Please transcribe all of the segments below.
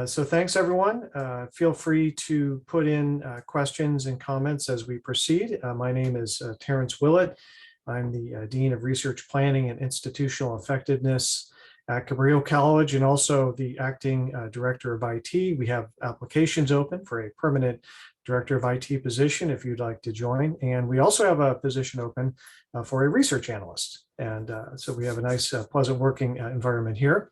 So thanks, everyone. Feel free to put in questions and comments as we proceed. My name is Terrence Willett. I'm the Dean of Research Planning and Institutional Effectiveness at Cabrillo College and also the Acting Director of IT. We have applications open for a permanent Director of IT position if you'd like to join. And we also have a position open for a research analyst. And so we have a nice, pleasant working environment here.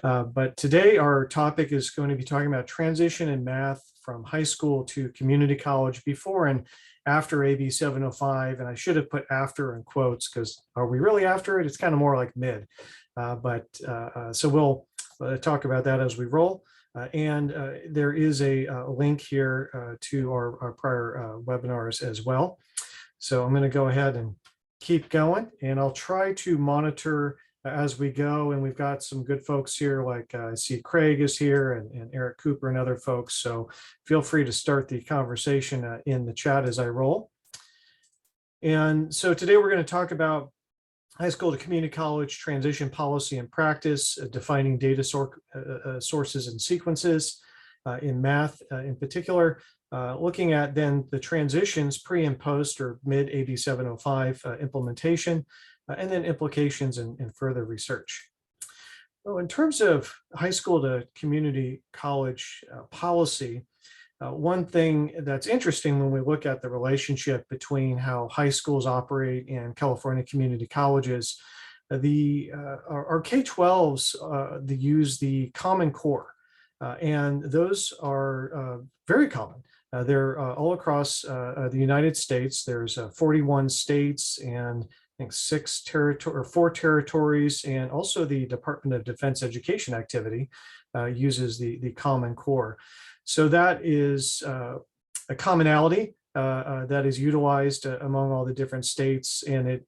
But today our topic is going to be talking about transition in math from high school to community college before and after AB 705. And I should have put after in quotes because are we really after it? It's kind of more like mid. So we'll talk about that as we roll. There is a link here to our prior webinars as well. So I'm going to go ahead and keep going, and I'll try to monitor as we go. And we've got some good folks here, like I see Craig is here and Eric Cooper and other folks. So feel free to start the conversation in the chat as I roll. And so today we're going to talk about high school to community college transition policy and practice, defining data sources and sequences in math in particular, looking at then the transitions pre and post or mid AB 705 implementation, and then implications and further research. So in terms of high school to community college policy, one thing that's interesting when we look at the relationship between how high schools operate and California community colleges, our K-12s they use the Common Core, and those are very common. They're all across the United States. There's 41 states and I think 4 territories, and also the Department of Defense Education Activity uses the Common Core. So that is a commonality that is utilized among all the different states, and it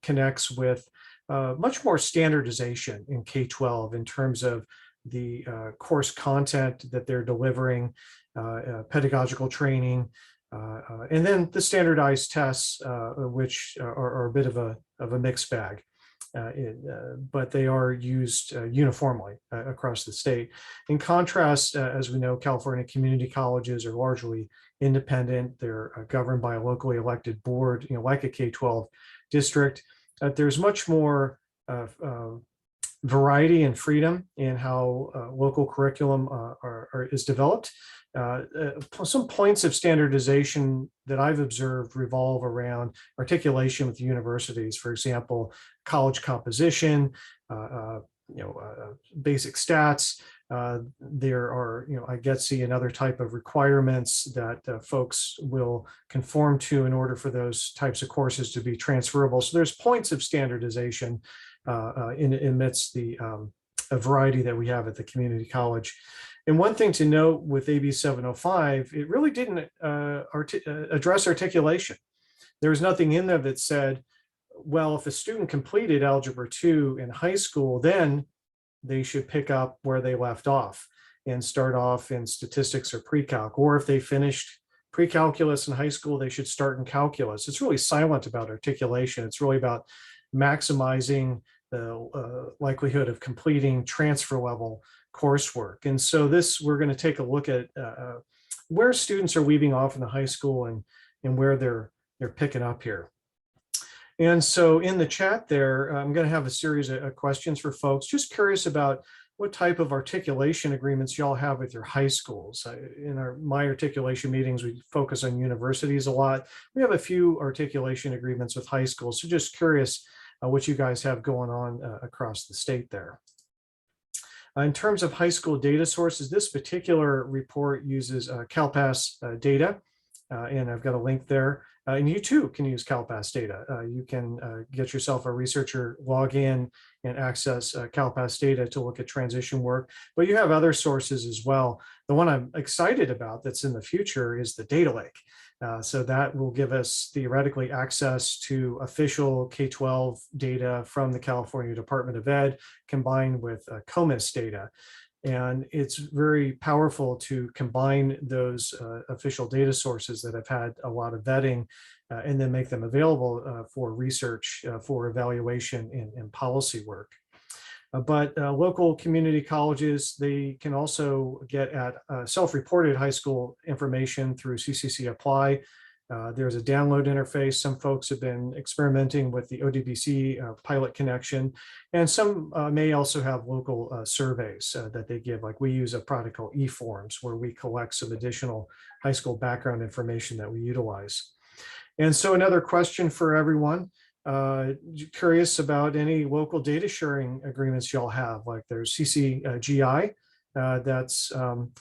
connects with much more standardization in K-12 in terms of the course content that they're delivering, pedagogical training, and then the standardized tests, which are a bit of a mixed bag. But they are used uniformly across the state. In contrast, as we know, California community colleges are largely independent. They're governed by a locally elected board, like a K-12 district. There's much more variety and freedom in how local curriculum is developed. Some points of standardization that I've observed revolve around articulation with universities. For example, college composition, basic stats. There are, IGETC and other type of requirements that folks will conform to in order for those types of courses to be transferable. So there's points of standardization amidst the a variety that we have at the community college. And one thing to note with AB 705, it really didn't address articulation. There was nothing in there that said, well, if a student completed Algebra 2 in high school, then they should pick up where they left off and start off in statistics or pre-calc. Or if they finished pre-calculus in high school, they should start in calculus. It's really silent about articulation. It's really about maximizing the likelihood of completing transfer level coursework. And so we're going to take a look at where students are leaving off in the high school and where they're picking up here. And so in the chat there, I'm going to have a series of questions for folks. Just curious about what type of articulation agreements y'all have with your high schools. In my articulation meetings, we focus on universities a lot. We have a few articulation agreements with high schools. So just curious what you guys have going on across the state there. In terms of high school data sources, this particular report uses CalPAS data, and I've got a link there. And you too can use CalPAS data. You can get yourself a researcher login and access CalPAS data to look at transition work, but you have other sources as well. The one I'm excited about that's in the future is the data lake. So that will give us theoretically access to official K-12 data from the California Department of Ed combined with COMIS data. And it's very powerful to combine those official data sources that have had a lot of vetting and then make them available for research, for evaluation and policy work. But local community colleges, they can also get at self-reported high school information through CCC Apply. There's a download interface. Some folks have been experimenting with the ODBC pilot connection, and some may also have local surveys that they give. Like we use a product called eForms, where we collect some additional high school background information that we utilize. And so another question for everyone. Curious about any local data sharing agreements y'all have, like there's CCGI that's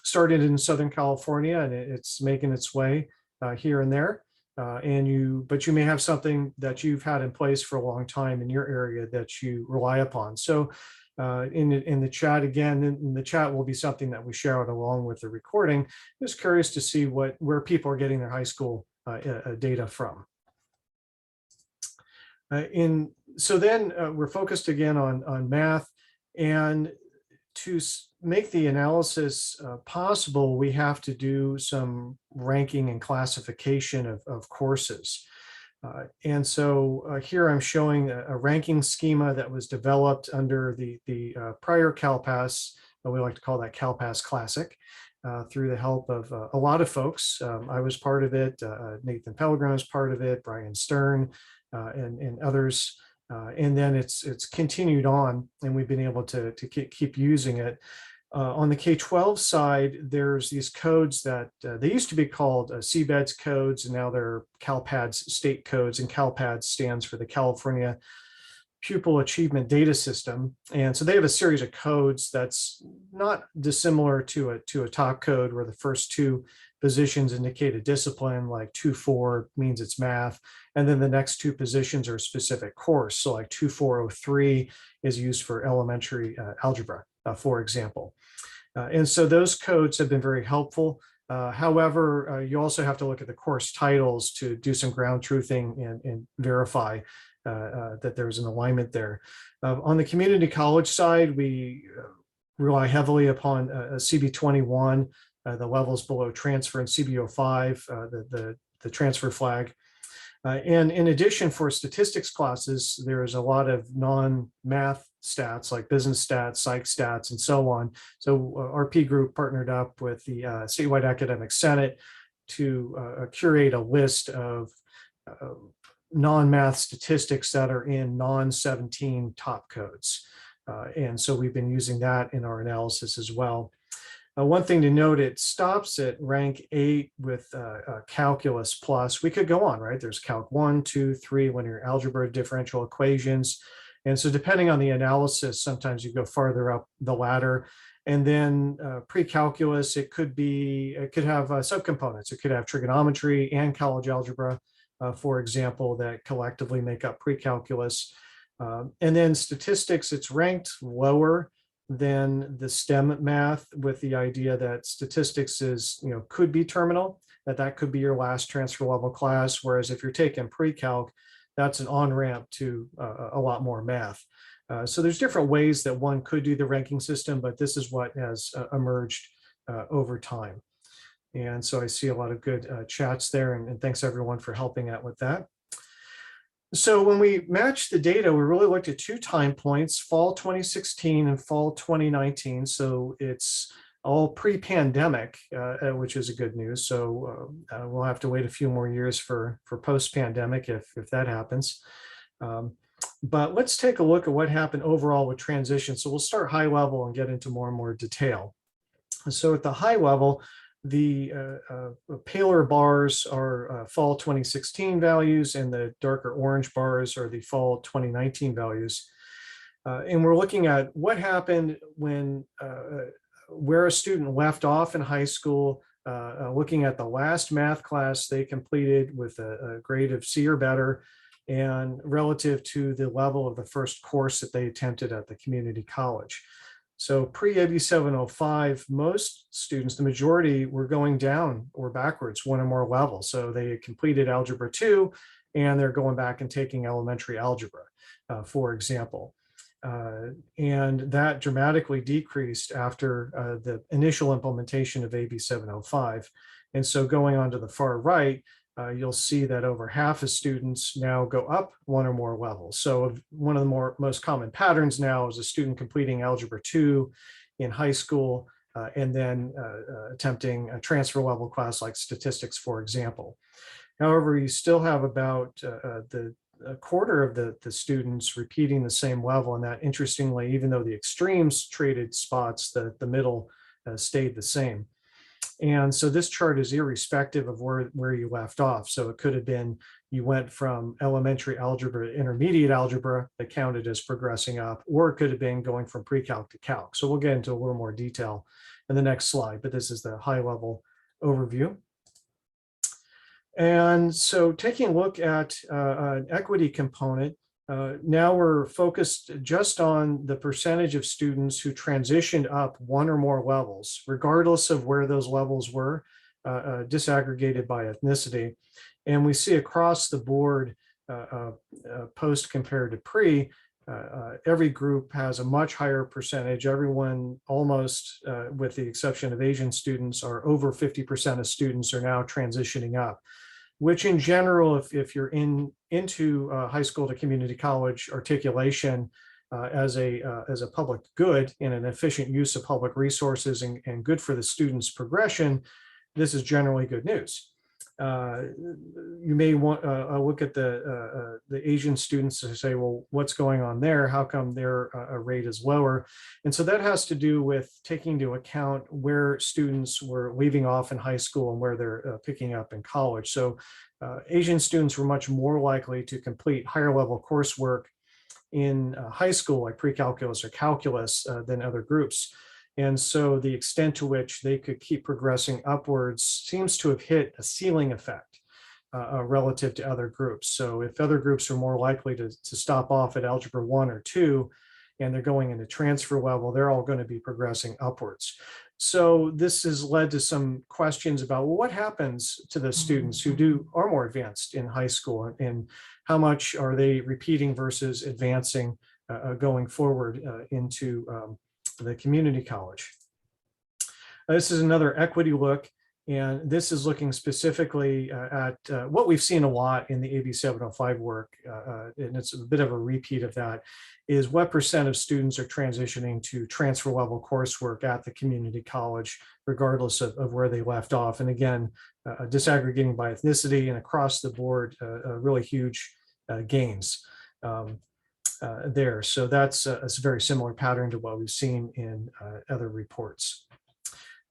started in Southern California, and it's making its way here and there. But you may have something that you've had in place for a long time in your area that you rely upon. So in the chat, again, in the chat will be something that we share out along with the recording. Just curious to see where people are getting their high school data from. So then we're focused again on math, and to make the analysis possible, we have to do some ranking and classification of courses. And so here I'm showing a ranking schema that was developed under the prior CalPAS, we like to call that CalPAS Classic, through the help of a lot of folks. I was part of it, Nathan Pellegrin was part of it, Brian Stern, and others. And then it's continued on, and we've been able to keep using it. On the K-12 side, there's these codes that they used to be called CBEDS codes, and now they're CalPADS state codes, and CalPADS stands for the California Pupil Achievement Data System. And so they have a series of codes that's not dissimilar to a top code, where the first two positions indicate a discipline, like 2-4 means it's math. And then the next two positions are a specific course. So like 2403 is used for elementary algebra, for example. And so those codes have been very helpful. However, you also have to look at the course titles to do some ground truthing and verify that there's an alignment there. On the community college side, we rely heavily upon CB21, the levels below transfer, and CB05, the transfer flag. And in addition, for statistics classes, there is a lot of non-math stats like business stats, psych stats, and so on. So our P group partnered up with the Statewide Academic Senate to curate a list of non-math statistics that are in non-17 top codes. And so we've been using that in our analysis as well. One thing to note, it stops at rank 8 with Calculus Plus. We could go on, right? There's Calc 1, 2, 3, linear algebra, differential equations. And so depending on the analysis, sometimes you go farther up the ladder. And then pre-calculus, it could have subcomponents. It could have trigonometry and college algebra, for example, that collectively make up pre-calculus. And then statistics, it's ranked lower than the STEM math, with the idea that statistics is, could be terminal, that could be your last transfer level class. Whereas if you're taking pre-calc, that's an on-ramp to a lot more math. So there's different ways that one could do the ranking system, but this is what has emerged over time. And so I see a lot of good chats there, and thanks everyone for helping out with that. So when we matched the data, we really looked at 2 time points, fall 2016 and fall 2019. So it's all pre-pandemic, which is a good news. So we'll have to wait a few more years for post-pandemic if that happens. But let's take a look at what happened overall with transition. So we'll start high level and get into more and more detail. So at the high level, the paler bars are fall 2016 values, and the darker orange bars are the fall 2019 values. And we're looking at what happened when, where a student left off in high school, looking at the last math class they completed with a grade of C or better, and relative to the level of the first course that they attempted at the community college. So pre-AB 705, most students, the majority, were going down or backwards 1 or more levels. So they had completed Algebra 2, and they're going back and taking elementary algebra, for example. And that dramatically decreased after the initial implementation of AB 705. And so going on to the far right, you'll see that over half of students now go up one or more levels. So one of the most common patterns now is a student completing Algebra 2 in high school and then attempting a transfer level class like statistics, for example. However, you still have about a quarter of the students repeating the same level, and that, interestingly, even though the extremes traded spots, the middle stayed the same. And so this chart is irrespective of where you left off. So it could have been you went from elementary algebra to intermediate algebra that counted as progressing up, or it could have been going from pre-calc to calc. So we'll get into a little more detail in the next slide, but this is the high level overview. And so taking a look at an equity component, now we're focused just on the percentage of students who transitioned up one or more levels, regardless of where those levels were, disaggregated by ethnicity. And we see across the board, post compared to pre, every group has a much higher percentage. Everyone, almost with the exception of Asian students, are over 50% of students are now transitioning up, which in general, if you're into high school to community college articulation as a public good and an efficient use of public resources and good for the student's progression, this is generally good news. You may want to look at the Asian students to say, well, what's going on there? How come their rate is lower? And so that has to do with taking into account where students were leaving off in high school and where they're picking up in college. So Asian students were much more likely to complete higher level coursework in high school, like pre-calculus or calculus, than other groups. And so the extent to which they could keep progressing upwards seems to have hit a ceiling effect relative to other groups. So if other groups are more likely to stop off at Algebra 1 or 2, and they're going into transfer level, they're all going to be progressing upwards. So this has led to some questions about, well, what happens to the students who are more advanced in high school, and how much are they repeating versus advancing going forward into the community college. This is another equity look, and this is looking specifically at what we've seen a lot in the AB 705 work, and it's a bit of a repeat of that, is what percent of students are transitioning to transfer level coursework at the community college, regardless of where they left off. And again, disaggregating by ethnicity and across the board, really huge gains there. So that's a very similar pattern to what we've seen in other reports.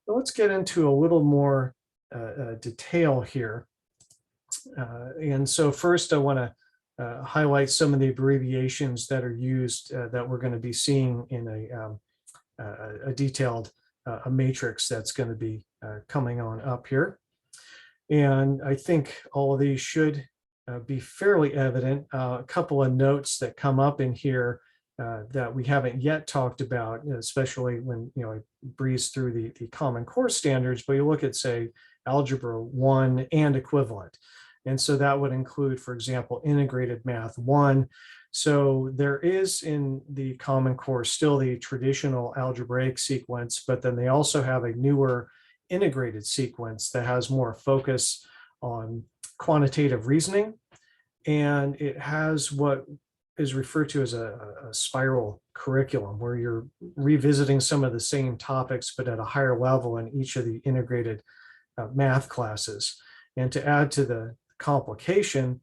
But let's get into a little more detail here. And so first I want to highlight some of the abbreviations that are used that we're going to be seeing in a detailed a matrix that's going to be coming on up here. And I think all of these should be fairly evident. A couple of notes that come up in here that we haven't yet talked about, especially when I breeze through the Common Core standards, but you look at, say, Algebra 1 and equivalent. And so that would include, for example, Integrated Math 1. So there is in the Common Core still the traditional algebraic sequence, but then they also have a newer integrated sequence that has more focus on quantitative reasoning, and it has what is referred to as a spiral curriculum, where you're revisiting some of the same topics but at a higher level in each of the integrated math classes. And to add to the complication,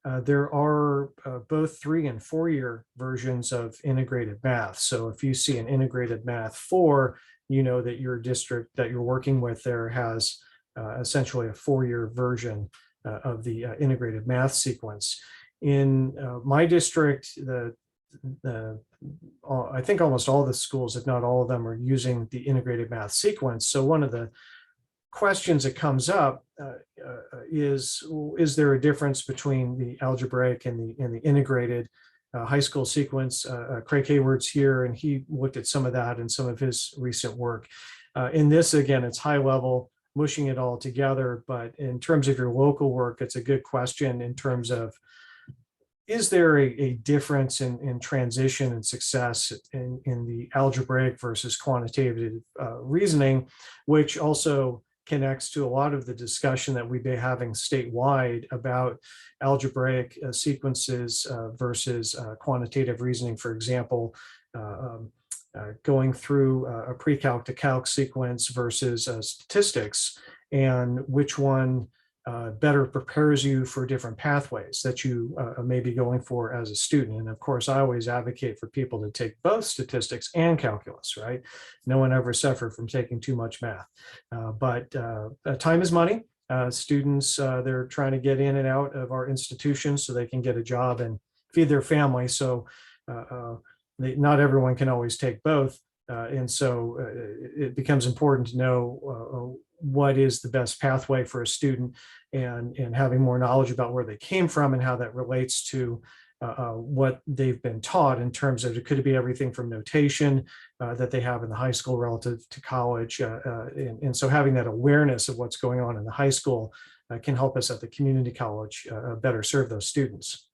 there are both 3- and 4-year versions of integrated math. So if you see an integrated math 4, you know that your district that you're working with there has essentially a 4-year version of the integrated math sequence. In my district, I think almost all the schools, if not all of them, are using the integrated math sequence. So one of the questions that comes up is there a difference between the algebraic and the integrated high school sequence? Craig Hayward's here, and he looked at some of that in some of his recent work. In this, again, it's high level, mushing it all together. But in terms of your local work, it's a good question in terms of, is there a difference in transition and success in the algebraic versus quantitative reasoning, which also connects to a lot of the discussion that we've been having statewide about algebraic sequences versus quantitative reasoning, for example, going through a pre-calc to calc sequence versus statistics, and which one better prepares you for different pathways that you may be going for as a student. And of course, I always advocate for people to take both statistics and calculus, right? No one ever suffered from taking too much math. But time is money. Students, they're trying to get in and out of our institutions so they can get a job and feed their family. So not everyone can always take both. And so it becomes important to know what is the best pathway for a student, and having more knowledge about where they came from and how that relates to what they've been taught in terms of, it could be everything from notation that they have in the high school relative to college. And so having that awareness of what's going on in the high school can help us at the community college better serve those students.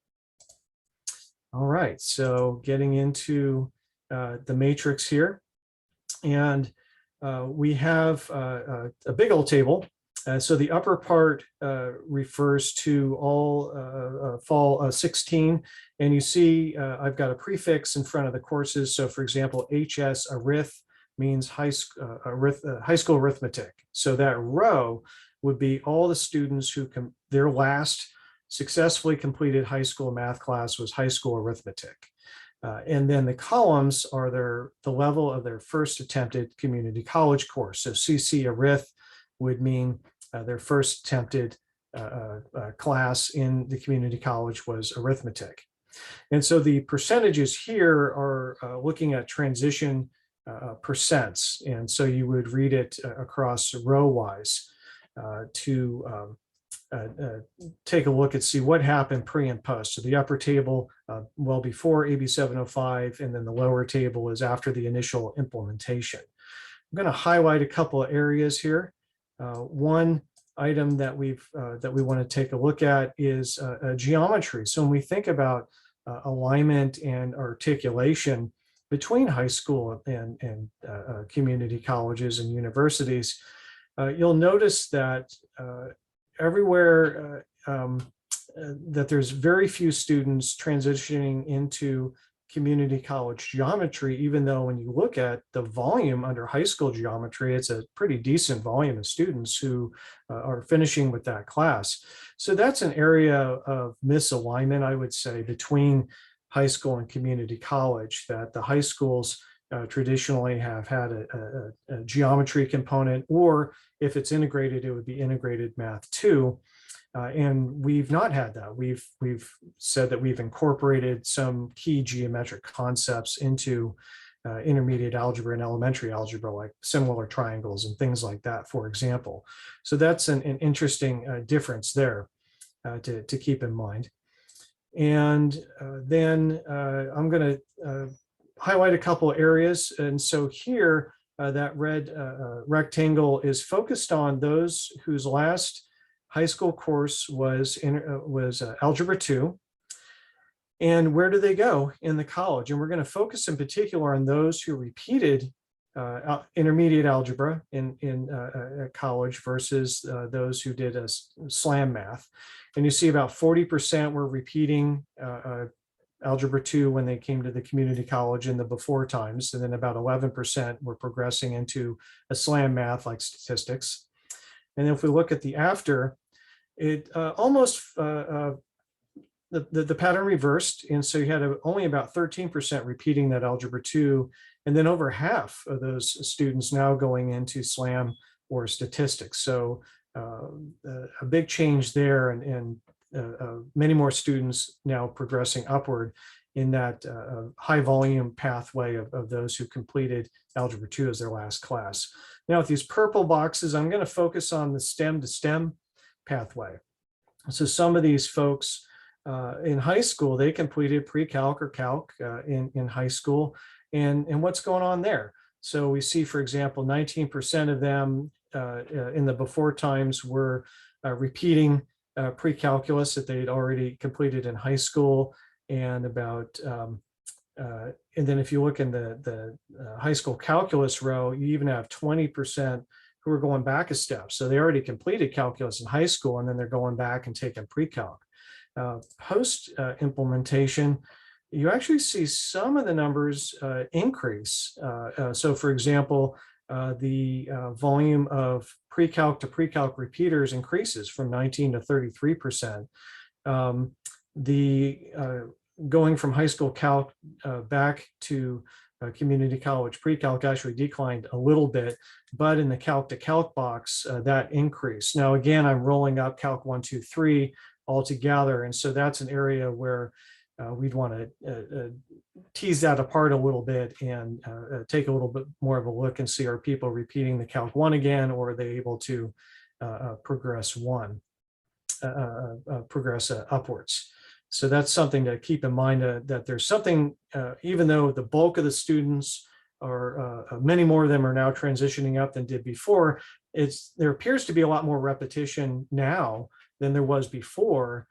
All right, so getting into the matrix here. And we have a big old table. So the upper part refers to all fall 16. And you see I've got a prefix in front of the courses. So for example, HS arith means high school arithmetic. So that row would be all the students who their last successfully completed high school math class was high school arithmetic. And then the columns are the level of their first attempted community college course. So CC Arith would mean their first attempted class in the community college was arithmetic. And so the percentages here are looking at transition percents. And so you would read it across row-wise to take a look and see what happened pre and post. So the upper table, well before AB 705, and then the lower table is after the initial implementation. I'm going to highlight a couple of areas here. One item that we want to take a look at is geometry. So when we think about alignment and articulation between high school and community colleges and universities, you'll notice that everywhere that there's very few students transitioning into community college geometry, even though when you look at the volume under high school geometry, it's a pretty decent volume of students who are finishing with that class. So that's an area of misalignment, I would say, between high school and community college, that the high schools traditionally have had a geometry component, or if it's integrated, it would be integrated math too. And we've not had that. We've said that we've incorporated some key geometric concepts into intermediate algebra and elementary algebra, like similar triangles and things like that, for example. So that's an interesting difference there to keep in mind. And then I'm going to highlight a couple areas. And so here, that red rectangle is focused on those whose last high school course was Algebra 2. And where do they go in the college? And we're going to focus in particular on those who repeated intermediate algebra in college versus those who did a SLAM math. And you see about 40% were repeating Algebra 2 when they came to the community college in the before times, and then about 11% were progressing into a SLAM math like statistics. And if we look at the after, it almost the pattern reversed, and so you had only about 13% repeating that Algebra 2, and then over half of those students now going into SLAM or statistics. So a big change there, and many more students now progressing upward in that high volume pathway of those who completed Algebra 2 as their last class. Now with these purple boxes, I'm going to focus on the STEM to STEM pathway. So some of these folks in high school, they completed pre-calc or calc in high school. And what's going on there? So we see, for example, 19% of them in the before times were repeating pre-calculus that they'd already completed in high school, and about and then if you look in the high school calculus row, you even have 20% who are going back a step. So they already completed calculus in high school, and then they're going back and taking pre-calc. Post implementation, you actually see some of the numbers increase. So for example, the volume of pre-calc to pre-calc repeaters increases from 19 to 33%. The going from high school calc back to community college pre-calc actually declined a little bit, but in the calc to calc box, that increased. Now, again, I'm rolling up calc 1, 2, 3 all together. And so that's an area where we'd want to tease that apart a little bit and take a little bit more of a look and see, are people repeating the calc 1 again, or are they able to progress upwards? So that's something to keep in mind, that there's something, even though the bulk of the students are, many more of them are now transitioning up than did before, there appears to be a lot more repetition now than there was before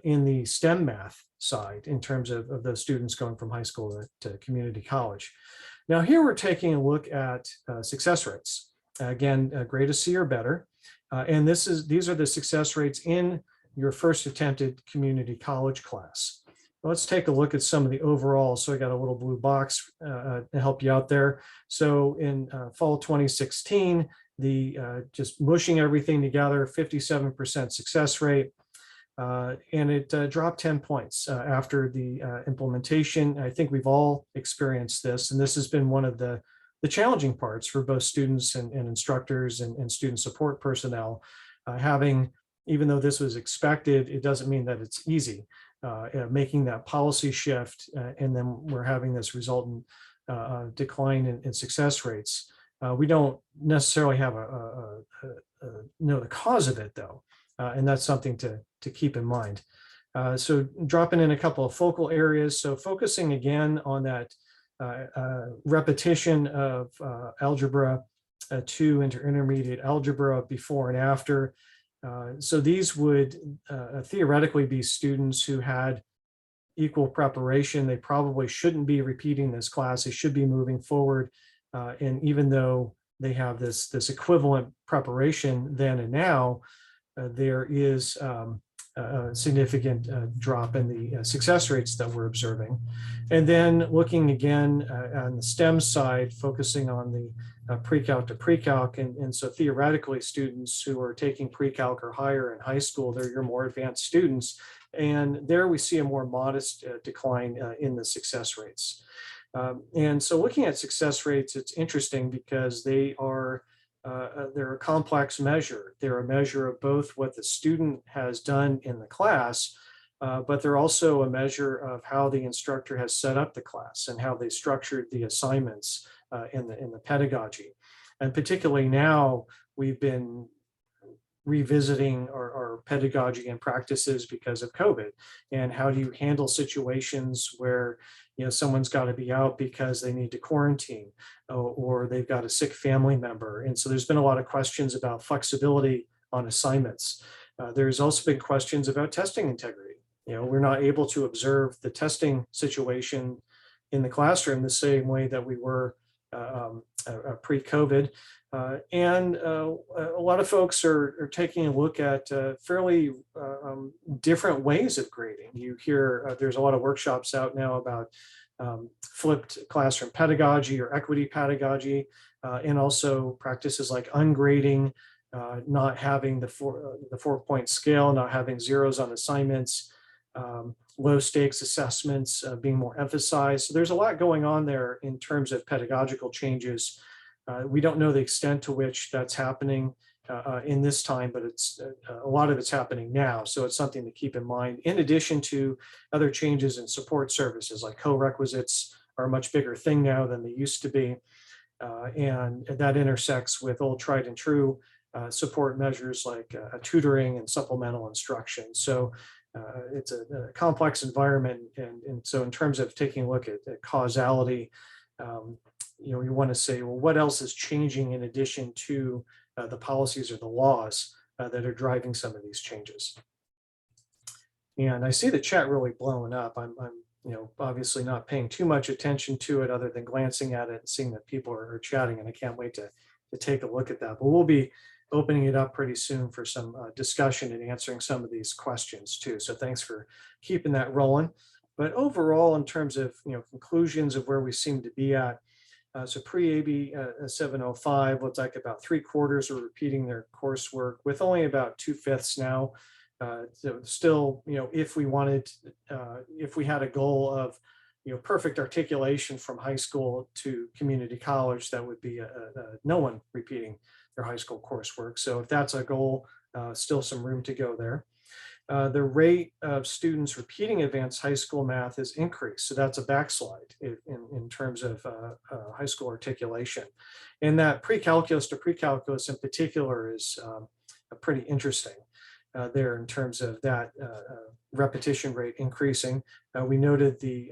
in the STEM math side, in terms of the students going from high school to community college. Now here we're taking a look at success rates. Again, grade a C or better. And these are the success rates in your first attempted community college class. Let's take a look at some of the overall. So I got a little blue box to help you out there. So in fall 2016, just mushing everything together, 57% success rate. And it dropped 10 points after the implementation. I think we've all experienced this, and this has been one of the challenging parts for both students and instructors and student support personnel. Even though this was expected, it doesn't mean that it's easy. Making that policy shift, and then we're having this resultant decline in success rates. We don't necessarily have know the cause of it, though, and that's something to keep in mind. So dropping in a couple of focal areas. So focusing again on that repetition of algebra 2 into intermediate algebra before and after. So these would theoretically be students who had equal preparation. They probably shouldn't be repeating this class. They should be moving forward. And even though they have this equivalent preparation then and now, there is a significant drop in the success rates that we're observing. And then looking again on the STEM side, focusing on the pre-calc to pre-calc. And so theoretically, students who are taking pre-calc or higher in high school, they're your more advanced students. And there we see a more modest decline in the success rates. And so looking at success rates, it's interesting because they're a complex measure. They're a measure of both what the student has done in the class, but they're also a measure of how the instructor has set up the class and how they structured the assignments in the pedagogy. And particularly now, we've been revisiting our pedagogy and practices because of COVID. And how do you handle situations where someone's got to be out because they need to quarantine, or they've got a sick family member. And so there's been a lot of questions about flexibility on assignments. There's also been questions about testing integrity. We're not able to observe the testing situation in the classroom the same way that we were pre-COVID. And a lot of folks are taking a look at fairly different ways of grading. You hear there's a lot of workshops out now about flipped classroom pedagogy or equity pedagogy, and also practices like ungrading, not having the 4-point scale, not having zeros on assignments, low stakes assessments being more emphasized. So there's a lot going on there in terms of pedagogical changes. We don't know the extent to which that's happening in this time, but it's a lot of it's happening now. So it's something to keep in mind, in addition to other changes in support services, like co-requisites are a much bigger thing now than they used to be. And that intersects with old tried and true support measures like tutoring and supplemental instruction. So it's a complex environment. And so in terms of taking a look at causality, you want to say, well, what else is changing in addition to the policies or the laws that are driving some of these changes? And I see the chat really blowing up. I'm obviously not paying too much attention to it other than glancing at it and seeing that people are chatting, and I can't wait to take a look at that. But we'll be opening it up pretty soon for some discussion and answering some of these questions too. So thanks for keeping that rolling. But overall, in terms of conclusions of where we seem to be at, so pre-AB 705 looks like about 3/4 are repeating their coursework, with only about 2/5 now. So still, if we wanted, if we had a goal of, perfect articulation from high school to community college, that would be no one repeating their high school coursework. So if that's a goal, still some room to go there. The rate of students repeating advanced high school math has increased. So that's a backslide in terms of high school articulation. And that pre-calculus to pre-calculus in particular is pretty interesting there in terms of that repetition rate increasing. We noted the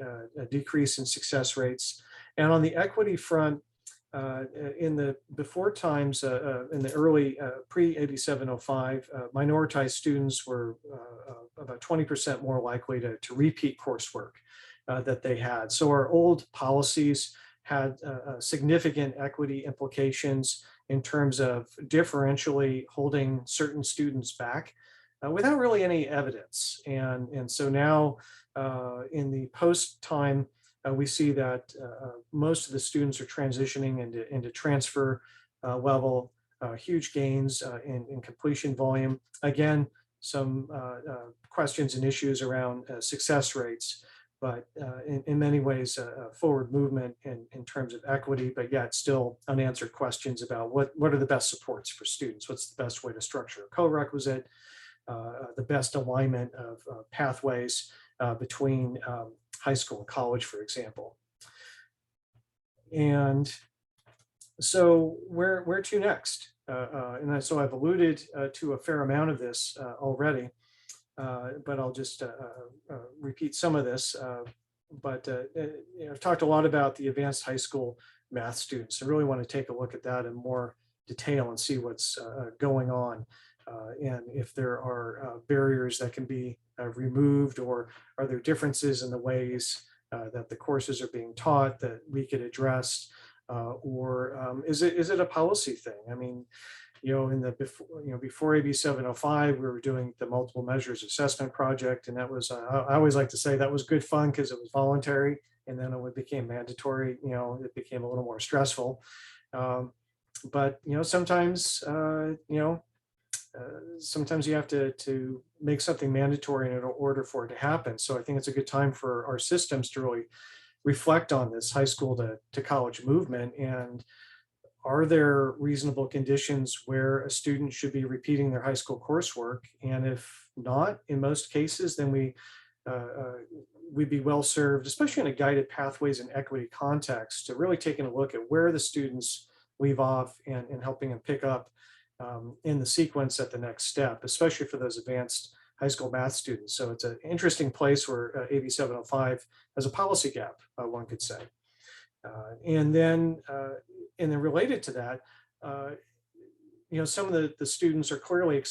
decrease in success rates. And on the equity front, in the before times, in the early pre-AB 705, minoritized students were about 20% more likely to repeat coursework that they had. So our old policies had significant equity implications in terms of differentially holding certain students back without really any evidence. And so now in the post time, we see that most of the students are transitioning into transfer level, huge gains in completion volume. Again, some questions and issues around success rates, but in many ways, forward movement in terms of equity, but yet still unanswered questions about what are the best supports for students? What's the best way to structure a co-requisite? The best alignment of pathways between high school and college, for example. And so where to next? And so I've alluded to a fair amount of this already, but I'll just repeat some of this. But I've talked a lot about the advanced high school math students. I really want to take a look at that in more detail and see what's going on. And if there are barriers that can be removed, or are there differences in the ways that the courses are being taught that we could address, or is it a policy thing? I mean, in the before AB 705, we were doing the multiple measures assessment project, and that was I always like to say that was good fun because it was voluntary, and then when it became mandatory, it became a little more stressful. But sometimes sometimes you have to make something mandatory in order for it to happen. So I think it's a good time for our systems to really reflect on this high school to college movement. And are there reasonable conditions where a student should be repeating their high school coursework? And if not, in most cases, then we'd be well served, especially in a guided pathways and equity context, to really taking a look at where the students leave off and helping them pick up in the sequence at the next step, especially for those advanced high school math students. So it's an interesting place where AB 705 has a policy gap, one could say. And then related to that, some of the students are clearly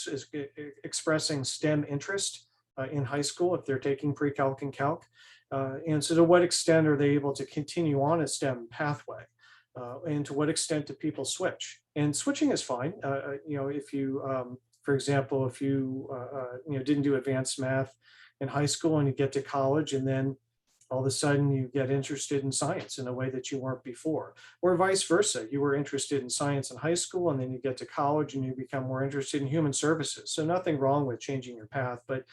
expressing STEM interest in high school if they're taking pre-calc and calc. And so to what extent are they able to continue on a STEM pathway? And to what extent do people switch? And switching is fine. If you, for example, if you, didn't do advanced math in high school and you get to college, and then all of a sudden you get interested in science in a way that you weren't before, or vice versa. You were interested in science in high school, and then you get to college and you become more interested in human services. So nothing wrong with changing your path, but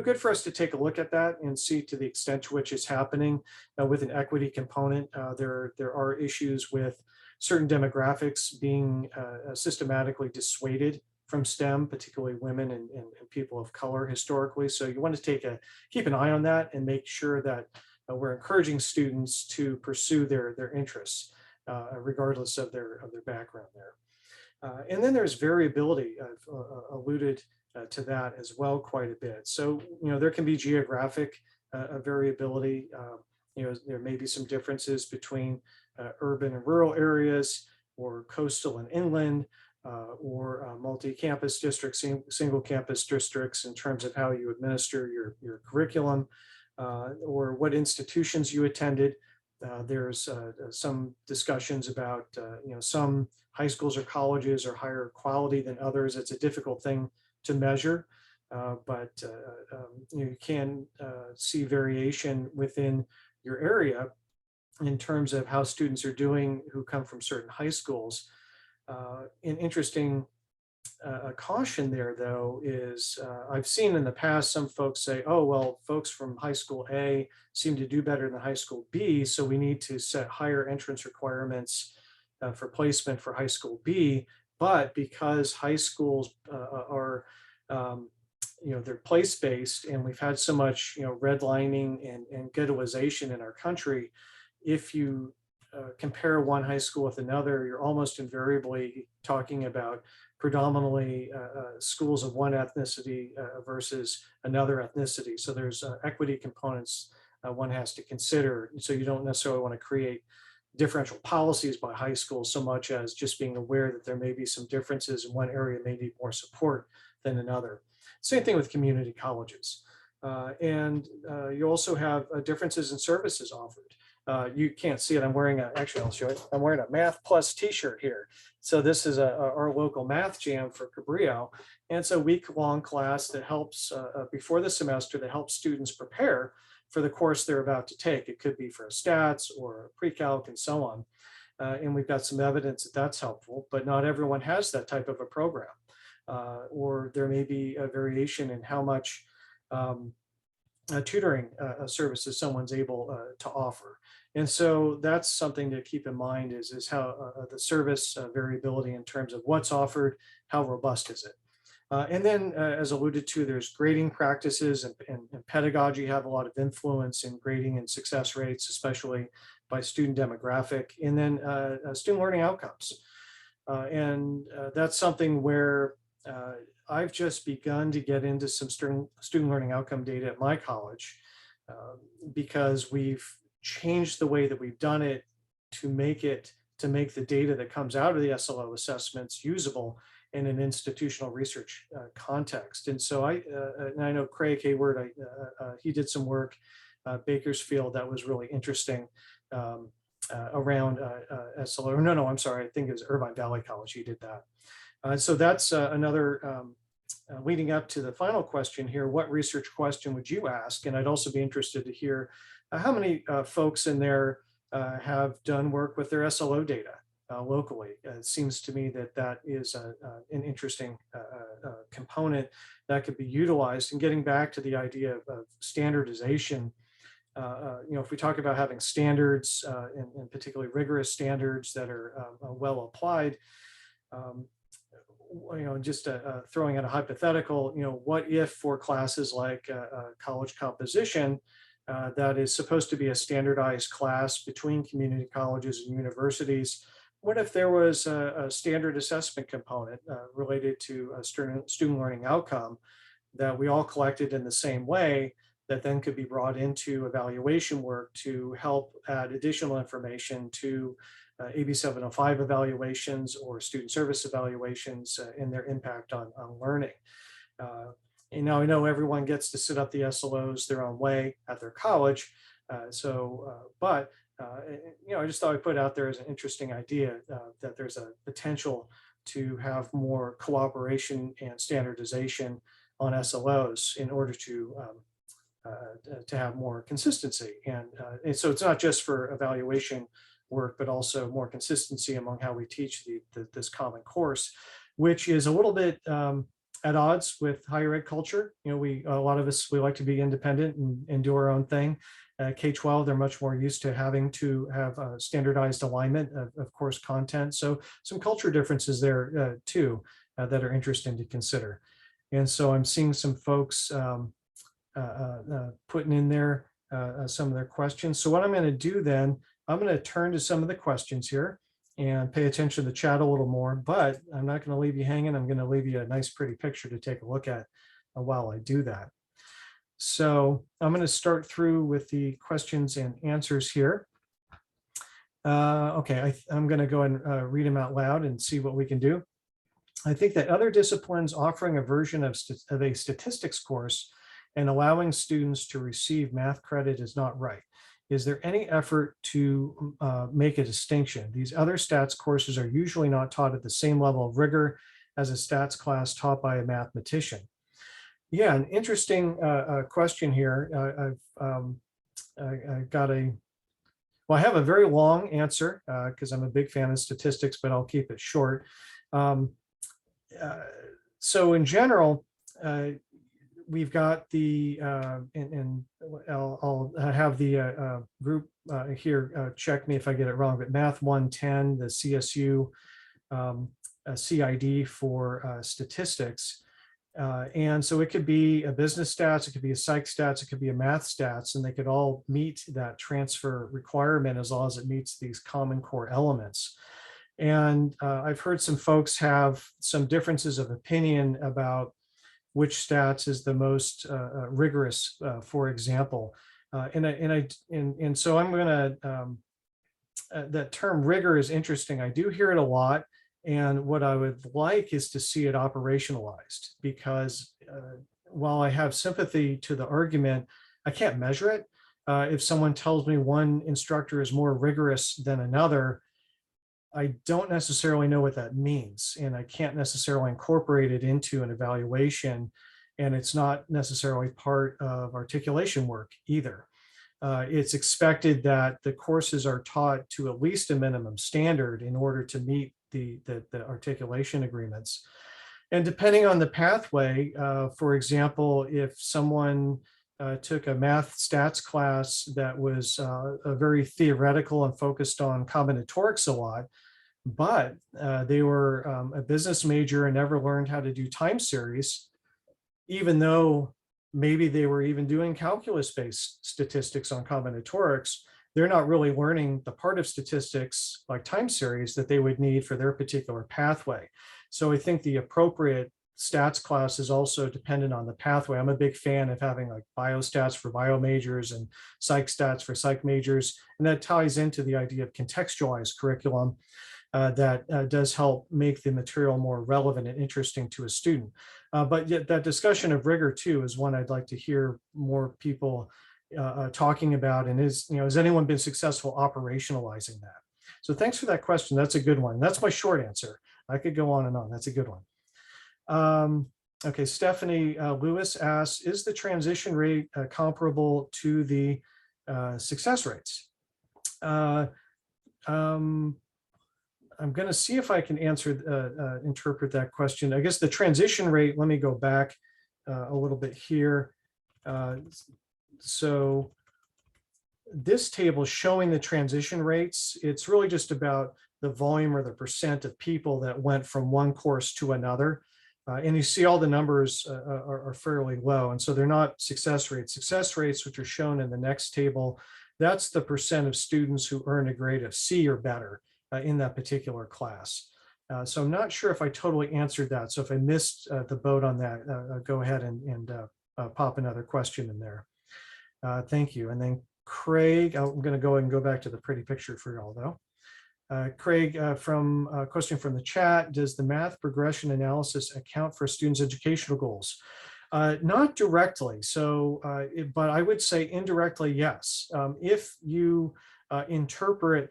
good for us to take a look at that and see to the extent to which it's happening with an equity component. There are issues with certain demographics being systematically dissuaded from STEM, particularly women and people of color historically. So you want to keep an eye on that and make sure that we're encouraging students to pursue their interests, regardless of their background there. And then there's variability. I've alluded to that as well quite a bit. So, there can be geographic variability. There may be some differences between urban and rural areas, or coastal and inland, or multi-campus districts, single campus districts, in terms of how you administer your curriculum, or what institutions you attended. There's some discussions about, some high schools or colleges are higher quality than others. It's a difficult thing to measure, but you can see variation within your area in terms of how students are doing who come from certain high schools. An interesting caution there, though, is I've seen in the past some folks say, oh, well, folks from high school A seem to do better than high school B, so we need to set higher entrance requirements for placement for high school B. But because high schools are, they're place-based, and we've had so much, redlining and ghettoization in our country, if you compare one high school with another, you're almost invariably talking about predominantly schools of one ethnicity versus another ethnicity. So there's equity components one has to consider. So you don't necessarily want to create differential policies by high school so much as just being aware that there may be some differences in one area may need more support than another. Same thing with community colleges. And you also have differences in services offered. You can't see it. I'm wearing actually, I'll show it. I'm wearing a Math Plus t-shirt here. So this is our local math jam for Cabrillo. And it's a week-long class that helps before the semester, that helps students prepare for the course they're about to take. It could be for stats or pre-calc and so on. And we've got some evidence that that's helpful, but not everyone has that type of a program. Or there may be a variation in how much tutoring services someone's able to offer. And so that's something to keep in mind is how the service variability in terms of what's offered, how robust is it? And then as alluded to, there's grading practices and pedagogy have a lot of influence in grading and success rates, especially by student demographic, and then student learning outcomes. And that's something where I've just begun to get into some student learning outcome data at my college because we've changed the way that we've done it to make the data that comes out of the SLO assessments usable in an institutional research context. And so I know Craig Hayward, he did some work Bakersfield that was really interesting around SLO. No, I'm sorry, I think it was Irvine Valley College. He did that. So that's another leading up to the final question here. What research question would you ask? And I'd also be interested to hear how many folks in there have done work with their SLO data locally. It seems to me that that is an interesting component that could be utilized. And getting back to the idea of standardization, if we talk about having standards and particularly rigorous standards that are well applied, just throwing out a hypothetical, what if for classes like college composition, that is supposed to be a standardized class between community colleges and universities, what if there was a standard assessment component related to a student learning outcome that we all collected in the same way, that then could be brought into evaluation work to help add additional information to AB 705 evaluations or student service evaluations and their impact on learning. And now I know everyone gets to set up the SLOs their own way at their college. But I just thought I'd put out there as an interesting idea that there's a potential to have more cooperation and standardization on SLOs in order to have more consistency. And so it's not just for evaluation work, but also more consistency among how we teach this common course, which is a little bit at odds with higher ed culture. A lot of us, we like to be independent and do our own thing. K-12, they're much more used to having to have standardized alignment of course content. So some culture differences there too that are interesting to consider. And so I'm seeing some folks putting in there some of their questions. So what I'm going to do then, I'm going to turn to some of the questions here and pay attention to the chat a little more, but I'm not going to leave you hanging. I'm going to leave you a nice, pretty picture to take a look at while I do that. So I'm going to start through with the questions and answers here. Okay, I'm going to go and read them out loud and see what we can do. I think that other disciplines offering a version of a statistics course and allowing students to receive math credit is not right. is there any effort to make a distinction? These other stats courses are usually not taught at the same level of rigor as a stats class taught by a mathematician. Yeah, an interesting question here. I got well, I have a very long answer because I'm a big fan of statistics, but I'll keep it short. So in general, we've got the, and I'll have the group here check me if I get it wrong, but Math 110, the CSU CID for statistics. And so it could be a business stats, it could be a psych stats, it could be a math stats, and they could all meet that transfer requirement as long as it meets these common core elements. And I've heard some folks have some differences of opinion about which stats is the most rigorous, for example. And so I'm going to, that term rigor is interesting. I do hear it a lot. And what I would like is to see it operationalized, because while I have sympathy to the argument, I can't measure it. If someone tells me one instructor is more rigorous than another, I don't necessarily know what that means, and I can't necessarily incorporate it into an evaluation, and it's not necessarily part of articulation work either. It's expected that the courses are taught to at least a minimum standard in order to meet the articulation agreements. And depending on the pathway, for example, if someone took a math stats class that was a very theoretical and focused on combinatorics a lot, but they were a business major and never learned how to do time series, even though maybe they were even doing calculus-based statistics on combinatorics, they're not really learning the part of statistics like time series that they would need for their particular pathway. So I think the appropriate stats class is also dependent on the pathway. I'm a big fan of having like biostats for bio majors and psych stats for psych majors. And that ties into the idea of contextualized curriculum that does help make the material more relevant and interesting to a student. But yet that discussion of rigor too is one I'd like to hear more people talking about. And has anyone been successful operationalizing that? So thanks for that question. That's a good one. That's my short answer. I could go on and on. That's a good one. Okay, Stephanie Lewis asks, is the transition rate comparable to the success rates? I'm going to see if I can interpret that question. I guess the transition rate, let me go back a little bit here. So this table is showing the transition rates. It's really just about the volume or the percent of people that went from one course to another. And you see all the numbers are fairly low. And so they're not success rates. Success rates, which are shown in the next table, that's the percent of students who earn a grade of C or better in that particular class. So I'm not sure if I totally answered that. So if I missed the boat on that, go ahead and pop another question in there. Thank you. And then Craig, I'm going to go and go back to the pretty picture for y'all though. Craig, from a question from the chat, does the math progression analysis account for students' educational goals? Not directly, but I would say indirectly, yes. If you interpret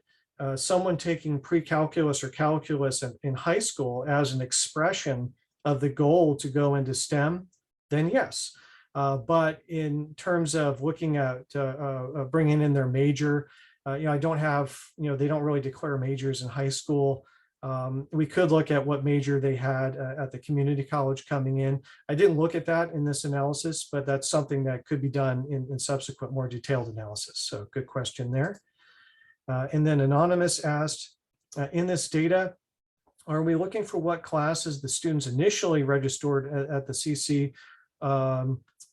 someone taking pre-calculus or calculus in high school as an expression of the goal to go into STEM, then yes. But in terms of looking at bringing in their major, I don't have, they don't really declare majors in high school. We could look at what major they had at the community college coming in. I didn't look at that in this analysis, but that's something that could be done in subsequent more detailed analysis. So good question there. And then Anonymous asked, in this data, are we looking for what classes the students initially registered at the CC,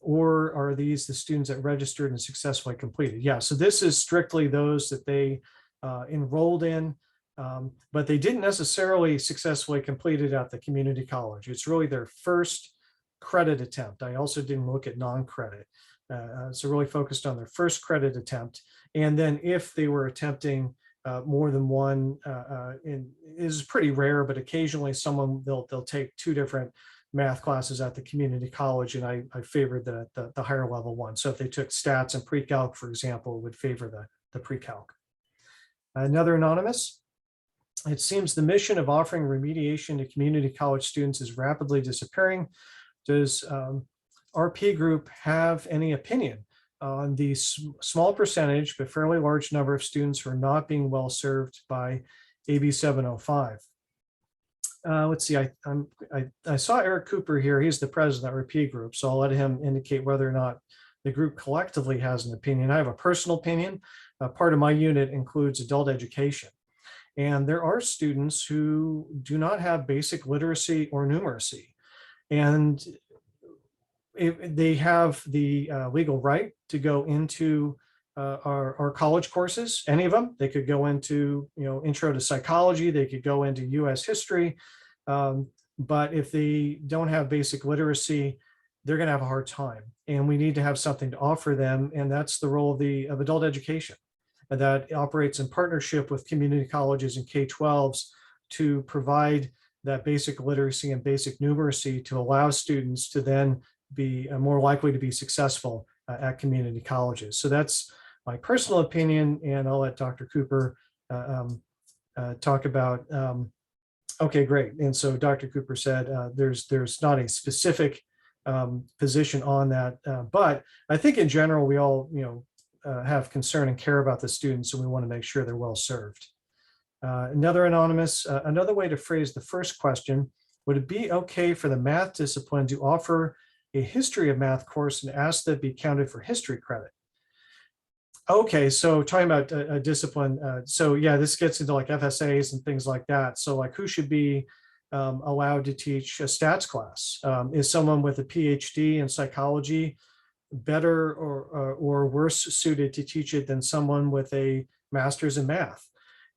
or are these the students that registered and successfully completed? Yeah, so this is strictly those that they enrolled in, but they didn't necessarily successfully complete it at the community college. It's really their first credit attempt. I also didn't look at non-credit. So really focused on their first credit attempt. And then if they were attempting more than one, is pretty rare, but occasionally they'll take two different math classes at the community college, and I favored the higher level one. So if they took stats and pre-calc, for example, would favor the pre-calc. Another anonymous. It seems the mission of offering remediation to community college students is rapidly disappearing. Does RP Group have any opinion on the small percentage, but fairly large number of students who are not being well served by AB 705? Let's see, I saw Eric Cooper here. He's the president of RP Group, so I'll let him indicate whether or not the group collectively has an opinion. I have a personal opinion. Part of my unit includes adult education. And there are students who do not have basic literacy or numeracy. And they have the legal right to go into our college courses, any of them. They could go into, intro to psychology, they could go into US history. But if they don't have basic literacy, they're going to have a hard time. And we need to have something to offer them. And that's the role of adult education that operates in partnership with community colleges and K-12s to provide that basic literacy and basic numeracy to allow students to then be more likely to be successful at community colleges. So that's my personal opinion, and I'll let Dr. Cooper talk about. Okay, great. And so Dr. Cooper said there's not a specific position on that, but I think in general we all have concern and care about the students, and we want to make sure they're well served. Another anonymous, another way to phrase the first question: would it be okay for the math discipline to offer a history of math course and ask that be counted for history credit? Okay, so talking about a discipline, so yeah, this gets into like FSAs and things like that. So like, who should be allowed to teach a stats class? Is someone with a PhD in psychology better or worse suited to teach it than someone with a master's in math?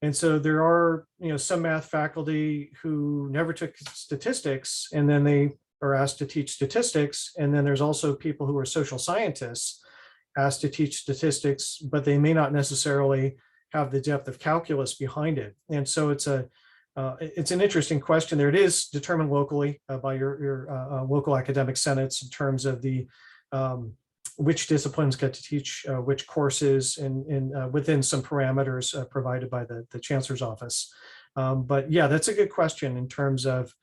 And so there are, some math faculty who never took statistics, and then they are asked to teach statistics. And then there's also people who are social scientists asked to teach statistics, but they may not necessarily have the depth of calculus behind it. And so it's an interesting question there. It is determined locally by your local academic senates in terms of the which disciplines get to teach which courses, and within some parameters provided by the chancellor's office. But yeah, that's a good question in terms of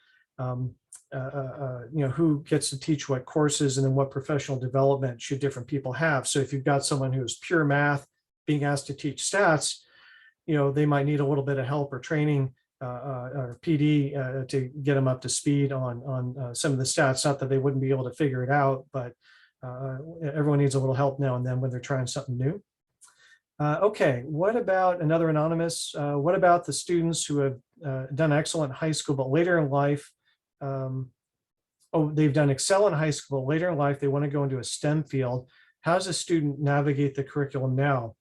who gets to teach what courses, and then what professional development should different people have. So if you've got someone who's pure math being asked to teach stats, they might need a little bit of help or training or PD to get them up to speed on some of the stats. Not that they wouldn't be able to figure it out, but everyone needs a little help now and then when they're trying something new. Okay, what about another anonymous? What about the students who have done excellent in high school, but later in life, they've done excel in high school, but later in life, they want to go into a STEM field. How does a student navigate the curriculum now?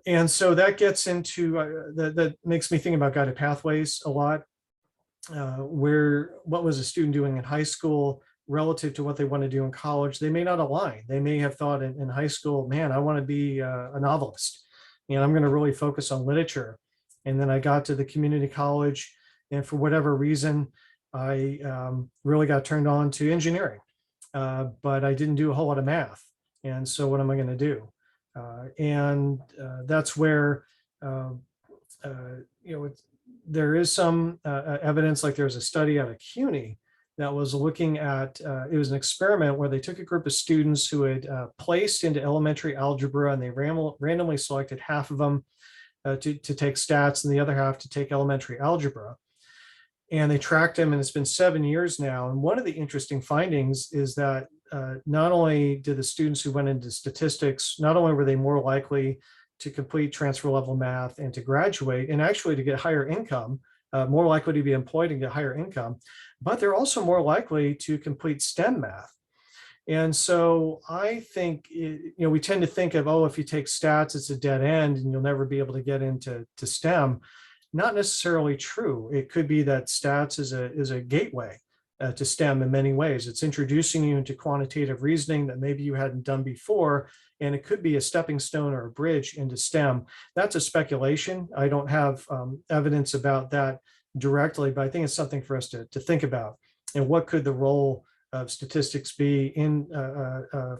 And so that gets into, that makes me think about guided pathways a lot, what was a student doing in high school relative to what they want to do in college? They may not align. They may have thought in high school, man, I want to be a novelist, and I'm going to really focus on literature. And then I got to the community college, and for whatever reason, I really got turned on to engineering, but I didn't do a whole lot of math. And so what am I going to do? That's where, there is some evidence, like there's a study out of CUNY that was looking at, it was an experiment where they took a group of students who had placed into elementary algebra, and they randomly selected half of them to take stats and the other half to take elementary algebra. And they tracked them, and it's been 7 years now. And one of the interesting findings is that not only did the students who went into statistics, not only were they more likely to complete transfer level math and to graduate, and actually to get higher income, more likely to be employed and get higher income, but they're also more likely to complete STEM math. And so I think, we tend to think of, if you take stats, it's a dead end and you'll never be able to get into STEM. Not necessarily true. It could be that stats is a gateway to STEM in many ways. It's introducing you into quantitative reasoning that maybe you hadn't done before, and it could be a stepping stone or a bridge into STEM. That's a speculation. I don't have evidence about that directly, but I think it's something for us to think about. And what could the role of statistics be in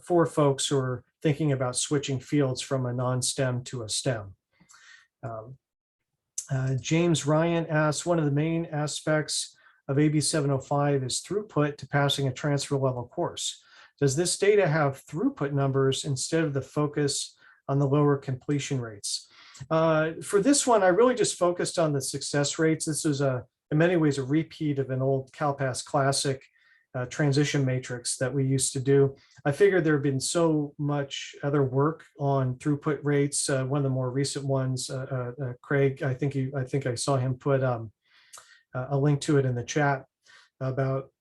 for folks who are thinking about switching fields from a non-STEM to a STEM? James Ryan asks, one of the main aspects of AB 705 is throughput to passing a transfer level course. Does this data have throughput numbers instead of the focus on the lower completion rates? For this one, I really just focused on the success rates. This is in many ways a repeat of an old CalPAS classic transition matrix that we used to do. I figured there had been so much other work on throughput rates. One of the more recent ones, Craig, I think I saw him put a link to it in the chat about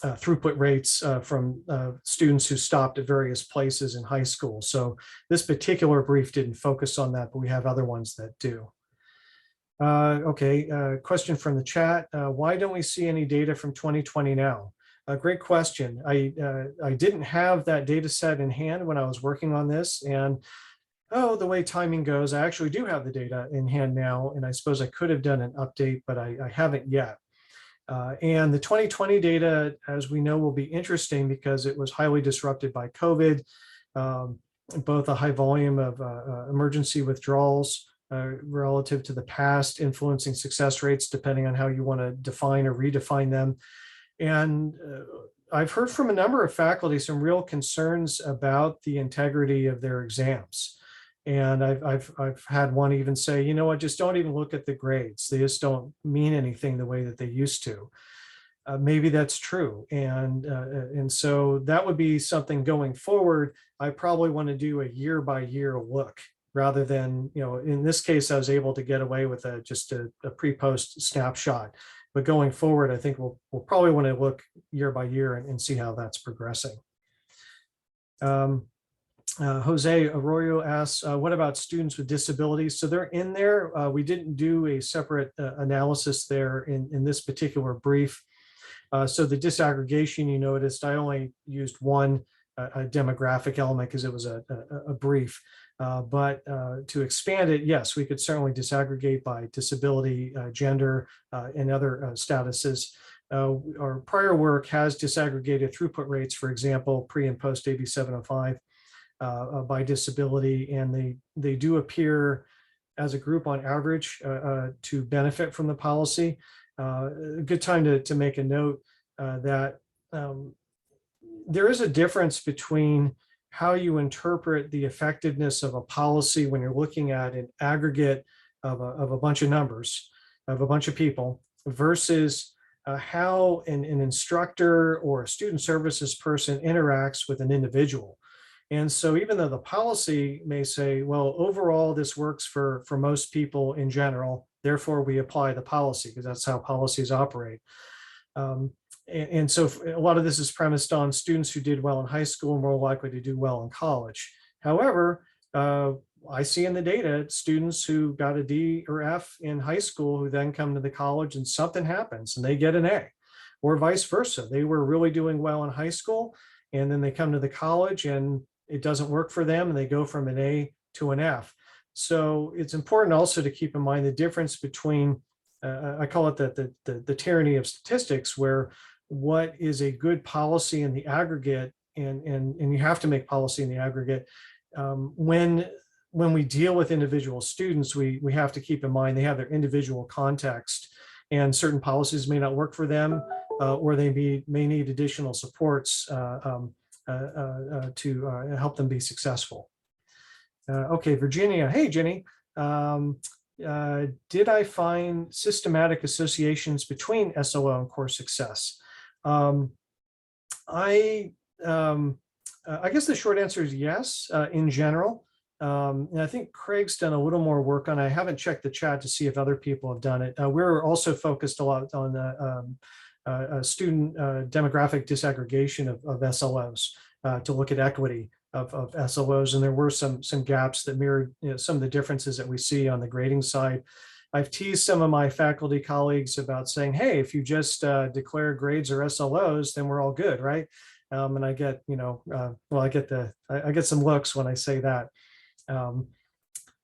throughput rates from students who stopped at various places in high school. So this particular brief didn't focus on that, but we have other ones that do. Question from the chat. Why don't we see any data from 2020 now? Great question. I didn't have that data set in hand when I was working on this, and the way timing goes, I actually do have the data in hand now, and I suppose I could have done an update, but I haven't yet. And the 2020 data, as we know, will be interesting because it was highly disrupted by COVID, both a high volume of emergency withdrawals relative to the past, influencing success rates depending on how you want to define or redefine them. And I've heard from a number of faculty some real concerns about the integrity of their exams. And I've had one even say, you know what, just don't even look at the grades. They just don't mean anything the way that they used to. Maybe that's true. And so that would be something going forward. I probably want to do a year by year look rather than, in this case, I was able to get away with just a pre-post snapshot. But going forward, I think we'll probably want to look year by year and see how that's progressing. Jose Arroyo asks, what about students with disabilities? So they're in there. We didn't do a separate analysis there in this particular brief. So the disaggregation, you noticed, I only used one demographic element because it was a brief. But to expand it, yes, we could certainly disaggregate by disability, gender, and other statuses. Our prior work has disaggregated throughput rates, for example, pre and post AB 705 by disability, and they do appear as a group on average to benefit from the policy. A good time to make a note that there is a difference between how you interpret the effectiveness of a policy when you're looking at an aggregate of a bunch of numbers, of a bunch of people, versus how an instructor or a student services person interacts with an individual. And so even though the policy may say, well, overall, this works for most people in general, therefore we apply the policy because that's how policies operate. And so a lot of this is premised on students who did well in high school and more likely to do well in college. However, I see in the data students who got a D or F in high school who then come to the college and something happens and they get an A, or vice versa. They were really doing well in high school and then they come to the college and it doesn't work for them and they go from an A to an F. So it's important also to keep in mind the difference between, I call it the tyranny of statistics, where what is a good policy in the aggregate, and you have to make policy in the aggregate. When we deal with individual students, we have to keep in mind they have their individual context, and certain policies may not work for them, or they may need additional supports to help them be successful. Okay, Virginia. Hey, Jenny. Did I find systematic associations between SLO and course success? I guess the short answer is yes, in general. And I think Craig's done a little more work on it. I haven't checked the chat to see if other people have done it. We're also focused a lot on student demographic disaggregation of SLOs to look at equity of SLOs, and there were some gaps that mirrored some of the differences that we see on the grading side. I've teased some of my faculty colleagues about saying, hey, if you just declare grades or SLOs, then we're all good, right? And I get, I get some looks when I say that. But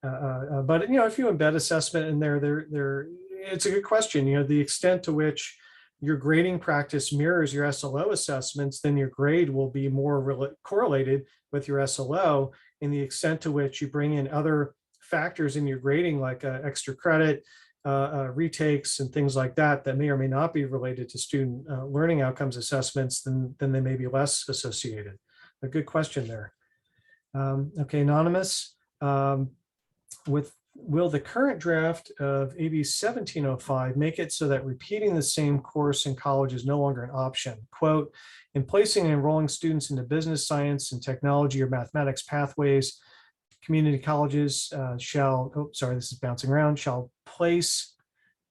if you embed assessment in there, it's a good question. The extent to which your grading practice mirrors your SLO assessments, then your grade will be more correlated with your SLO in the extent to which you bring in other factors in your grading, like extra credit, retakes, and things like that, that may or may not be related to student learning outcomes assessments, then they may be less associated. A good question there. Okay, anonymous. Will the current draft of AB 1705 make it so that repeating the same course in college is no longer an option? Quote, in placing and enrolling students into business, science, and technology or mathematics pathways, community colleges shall place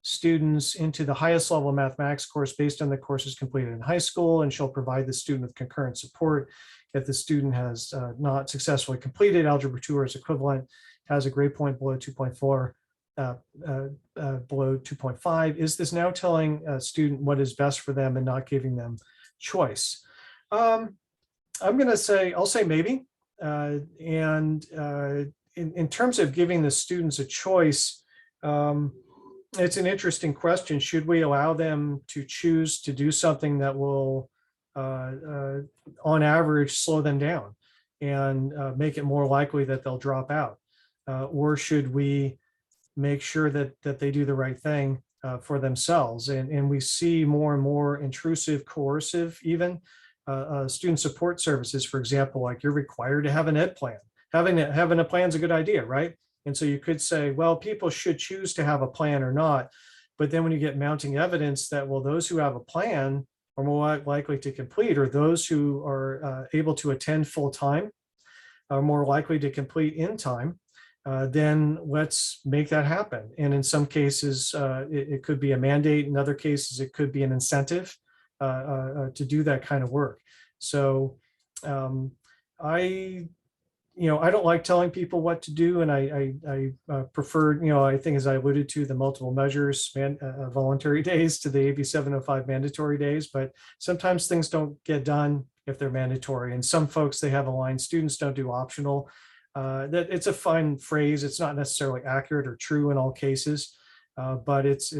students into the highest level of mathematics course based on the courses completed in high school, and shall provide the student with concurrent support if the student has not successfully completed Algebra 2 or its equivalent, has a grade point below 2.4, below 2.5. Is this now telling a student what is best for them and not giving them choice? I'm going to say, I'll say maybe. In terms of giving the students a choice, it's an interesting question. Should we allow them to choose to do something that will, on average, slow them down and make it more likely that they'll drop out? Or should we make sure that they do the right thing for themselves? And we see more and more intrusive, coercive, even student support services, for example, like you're required to have an ed plan. Having a plan is a good idea, right? And so you could say, well, people should choose to have a plan or not. But then when you get mounting evidence that, well, those who have a plan are more likely to complete, or those who are able to attend full time are more likely to complete in time, then let's make that happen. And in some cases, it could be a mandate. In other cases, it could be an incentive to do that kind of work. So I don't like telling people what to do, and I prefer, I think, as I alluded to, the multiple measures voluntary days to the AB 705 mandatory days. But sometimes things don't get done if they're mandatory, and some folks, they have a line, students don't do optional. That it's a fine phrase. It's not necessarily accurate or true in all cases, but it's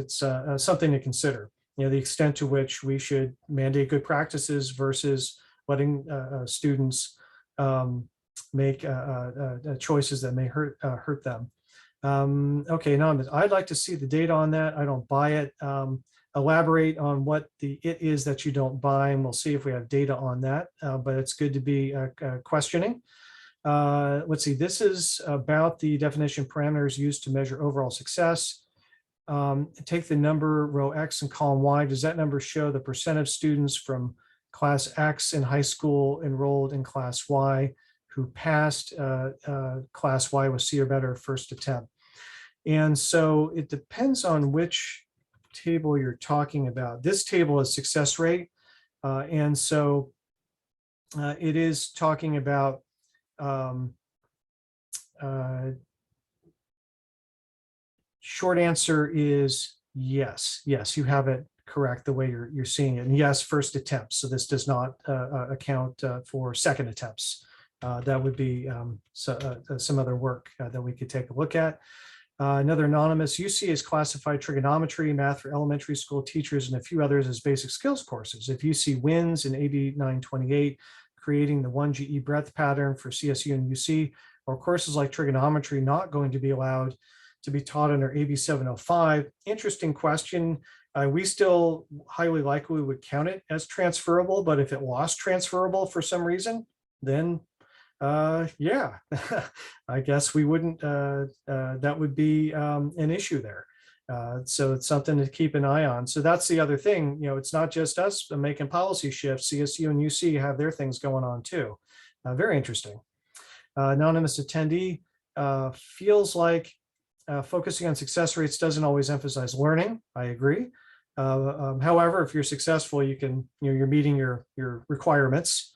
something to consider. The extent to which we should mandate good practices versus letting students make choices that may hurt them. Okay, now I'd like to see the data on that. I don't buy it. Elaborate on what it is that you don't buy, and we'll see if we have data on that. But it's good to be questioning. Let's see, this is about the definition parameters used to measure overall success. Take the number row X and column Y. Does that number show the percent of students from class X in high school enrolled in class Y who passed class Y with C or better first attempt? And so it depends on which table you're talking about. This table is success rate. And so it is talking about short answer is yes. Yes, you have it correct the way you're seeing it. And yes, first attempts. So this does not account for second attempts. That would be some other work that we could take a look at. Another anonymous, UC has classified trigonometry, math for elementary school teachers, and a few others as basic skills courses. If UC wins in AB 928, creating the 1 GE breadth pattern for CSU and UC, or courses like trigonometry not going to be allowed to be taught under AB 705? Interesting question. We still highly likely would count it as transferable, but if it lost transferable for some reason, then yeah, I guess we wouldn't, that would be an issue there. So it's something to keep an eye on. So that's the other thing, it's not just us making policy shifts. CSU and UC have their things going on too. Very interesting. Anonymous attendee, feels like focusing on success rates doesn't always emphasize learning. I agree. However, if you're successful, you can, you're meeting your requirements.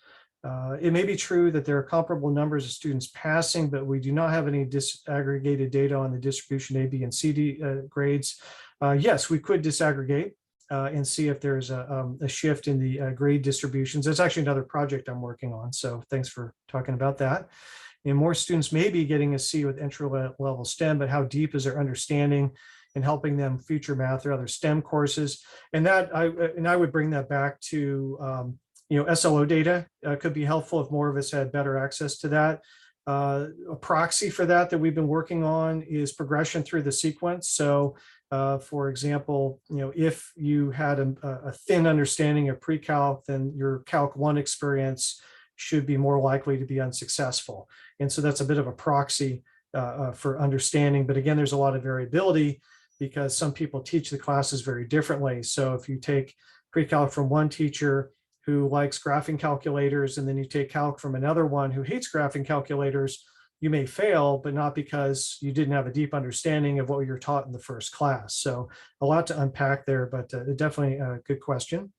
It may be true that there are comparable numbers of students passing, but we do not have any disaggregated data on the distribution A, B, and C grades. Yes, we could disaggregate and see if there's a shift in the grade distributions. That's actually another project I'm working on, so thanks for talking about that. And more students may be getting a C with entry level STEM, but how deep is their understanding and helping them future math or other STEM courses. And I would bring that back to SLO data could be helpful if more of us had better access to that. A proxy for that we've been working on is progression through the sequence. So for example, if you had a thin understanding of pre-calc, then your Calc 1 experience should be more likely to be unsuccessful. And so that's a bit of a proxy for understanding. But again, there's a lot of variability because some people teach the classes very differently. So if you take pre-calc from one teacher who likes graphing calculators, and then you take calc from another one who hates graphing calculators, you may fail, but not because you didn't have a deep understanding of what you're taught in the first class. So a lot to unpack there, but definitely a good question.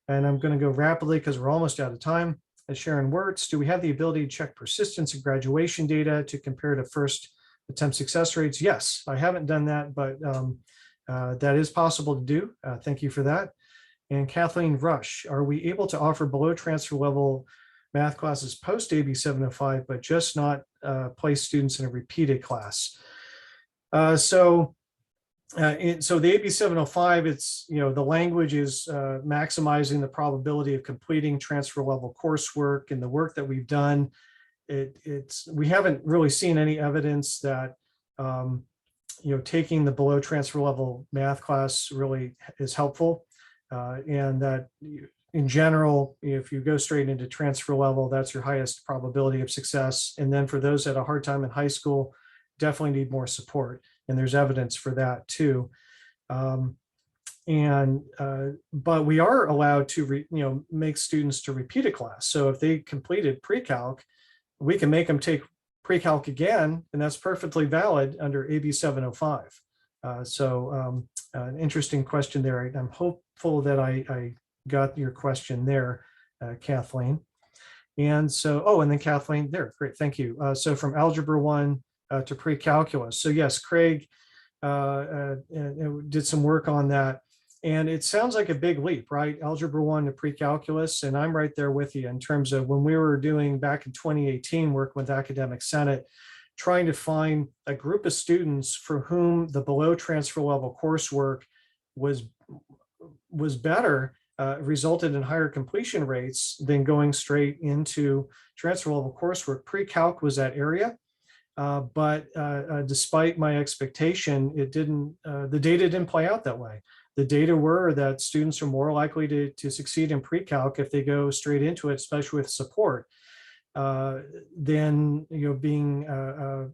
And I'm going to go rapidly because we're almost out of time. Sharon Wirtz, do we have the ability to check persistence and graduation data to compare to first attempt success rates? Yes, I haven't done that, but that is possible to do. Thank you for that. And Kathleen Rush, are we able to offer below transfer level math classes post AB 705, but just not place students in a repeated class? So the AB 705, it's, the language is maximizing the probability of completing transfer level coursework, and the work that we've done, we haven't really seen any evidence that, taking the below transfer level math class really is helpful. And that in general, if you go straight into transfer level, that's your highest probability of success. And then for those that had a hard time in high school, definitely need more support. And there's evidence for that too. But we are allowed to make students to repeat a class. So if they completed pre-calc, we can make them take pre-calc again, and that's perfectly valid under AB 705. An interesting question there. I'm hopeful that I got your question there, Kathleen. And so, and then Kathleen there, great, thank you. So from Algebra 1 to pre-calculus. So yes, Craig did some work on that. And it sounds like a big leap, right? Algebra 1 to pre-calculus. And I'm right there with you in terms of when we were doing back in 2018 work with Academic Senate, trying to find a group of students for whom the below transfer level coursework was better, resulted in higher completion rates than going straight into transfer level coursework. Pre-calc was that area, but despite my expectation, the data didn't play out that way. The data were that students are more likely to succeed in pre-calc if they go straight into it, especially with support, than being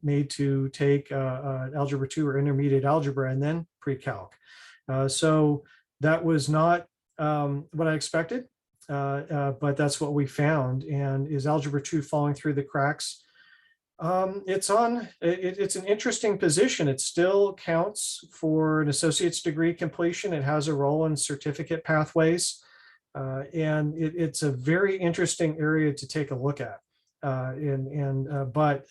made to take Algebra 2 or intermediate algebra and then pre-calc. So that was not what I expected, but that's what we found. And is Algebra 2 falling through the cracks? It's an interesting position. It still counts for an associate's degree completion. It has a role in certificate pathways. And it's a very interesting area to take a look at. But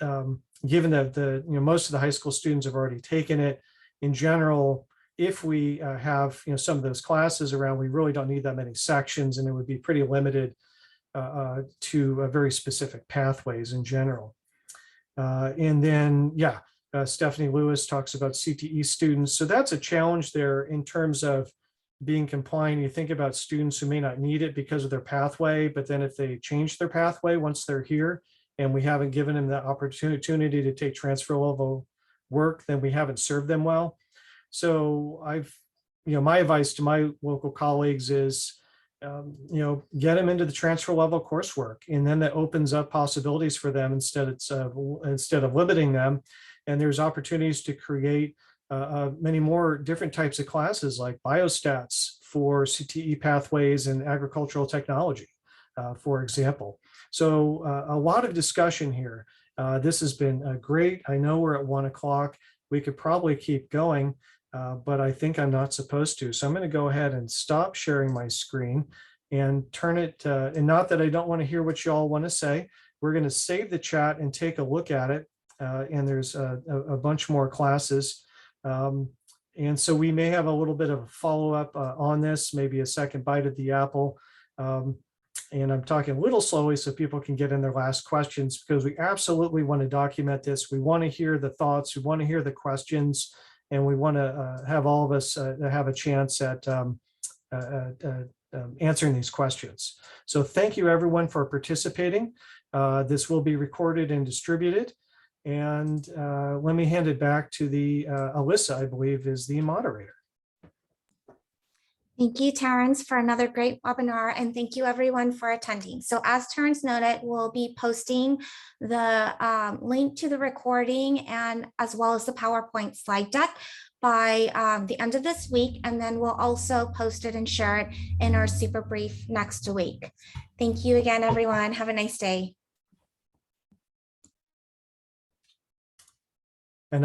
given that most of the high school students have already taken it, in general, if we have some of those classes around, we really don't need that many sections, and it would be pretty limited to very specific pathways in general. And then, Stephanie Lewis talks about CTE students. So that's a challenge there in terms of being compliant. You think about students who may not need it because of their pathway, but then if they change their pathway once they're here and we haven't given them the opportunity to take transfer level work, then we haven't served them well. So my advice to my local colleagues is, get them into the transfer level coursework, and then that opens up possibilities for them instead of limiting them. And there's opportunities to create many more different types of classes like biostats for CTE pathways and agricultural technology, for example. So a lot of discussion here. This has been great. I know we're at 1 o'clock. We could probably keep going, but I think I'm not supposed to. So I'm going to go ahead and stop sharing my screen and turn it, and not that I don't want to hear what you all want to say. We're going to save the chat and take a look at it. And there's a bunch more classes. And so we may have a little bit of a follow-up on this, maybe a second bite at the apple. And I'm talking a little slowly so people can get in their last questions, because we absolutely want to document this. We want to hear the thoughts. We want to hear the questions. and we want to have all of us have a chance at answering these questions. So thank you everyone for participating. This will be recorded and distributed. And let me hand it back to the Alyssa, I believe, is the moderator. Thank you, Terrence, for another great webinar, and thank you everyone for attending. So as Terrence noted, we'll be posting the link to the recording and as well as the PowerPoint slide deck by the end of this week, and then we'll also post it and share it in our super brief next week. Thank you again, everyone. Have a nice day. And